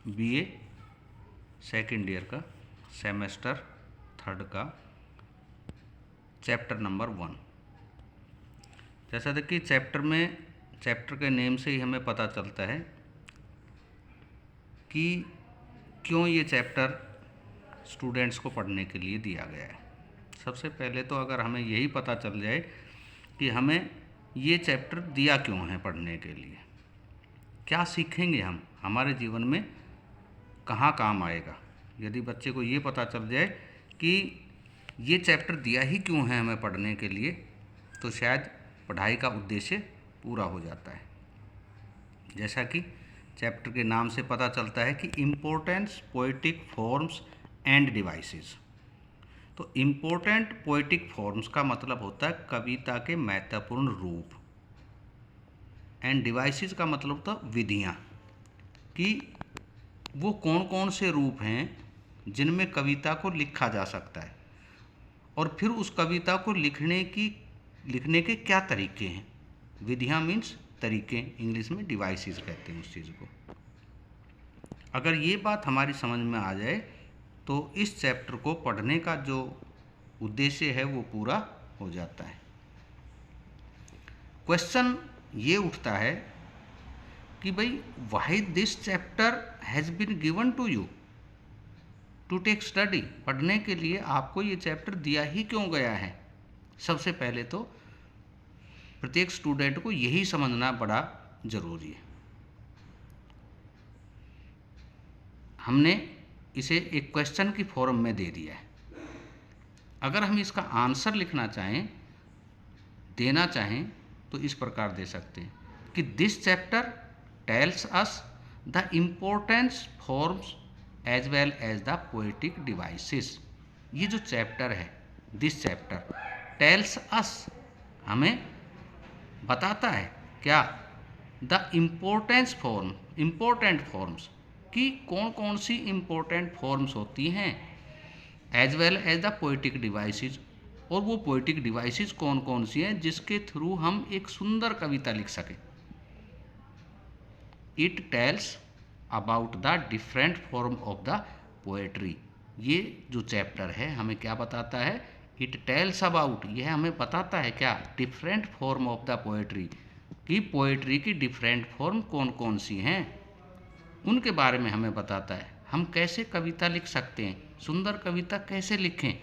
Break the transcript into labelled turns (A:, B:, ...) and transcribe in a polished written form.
A: BA second year का semester 3 का chapter number 1। जैसा देखिए चैप्टर के नेम से ही हमें पता चलता है कि क्यों ये चैप्टर स्टूडेंट्स को पढ़ने के लिए दिया गया है। सबसे पहले तो अगर हमें यही पता चल जाए कि हमें ये चैप्टर दिया क्यों है पढ़ने के लिए, क्या सीखेंगे हम, हमारे जीवन में कहाँ काम आएगा। यदि बच्चे को ये पता चल जाए कि ये चैप्टर दिया ही क्यों है हमें पढ़ने के लिए, तो शायद पढ़ाई का उद्देश्य पूरा हो जाता है। जैसा कि चैप्टर के नाम से पता चलता है कि importance poetic forms end devices. तो इम्पोर्टेंट पोएटिक फॉर्म्स का मतलब होता है कविता के महत्वपूर्ण रूप, एंड डिवाइसेस का मतलब होता है विधियाँ, कि वो कौन कौन से रूप हैं जिनमें कविता को लिखा जा सकता है, और फिर उस कविता को लिखने के क्या तरीके हैं। विधियाँ मीन्स तरीके, इंग्लिश में डिवाइसेस कहते हैं उस चीज़ को। अगर ये बात हमारी समझ में आ जाए तो इस चैप्टर को पढ़ने का जो उद्देश्य है वो पूरा हो जाता है। क्वेश्चन ये उठता है कि भाई why this chapter has been given to you to take study. पढ़ने के लिए आपको ये चैप्टर दिया ही क्यों गया है। सबसे पहले तो प्रत्येक स्टूडेंट को यही समझना बड़ा ज़रूरी है। हमने इसे एक क्वेश्चन की फॉर्म में दे दिया है। अगर हम इसका आंसर देना चाहें तो इस प्रकार दे सकते हैं कि this chapter tells us the importance forms as well as the poetic devices. ये जो चैप्टर है, दिस चैप्टर टेल्स अस, हमें बताता है क्या, द इम्पोर्टेंट फॉर्म्स, कि कौन कौन सी इम्पोर्टेंट फॉर्म्स होती हैं, as well as the poetic devices, और वो पोएटिक डिवाइसेस कौन कौन सी हैं जिसके थ्रू हम एक सुंदर कविता लिख सकें। It tells about the different form of the poetry. ये जो चैप्टर है हमें क्या बताता है, इट टेल्स अबाउट, यह हमें बताता है क्या, different form of the poetry, कि पोएट्री की डिफरेंट फॉर्म कौन कौन सी हैं, उनके बारे में हमें बताता है। हम कैसे कविता लिख सकते हैं, सुंदर कविता कैसे लिखें,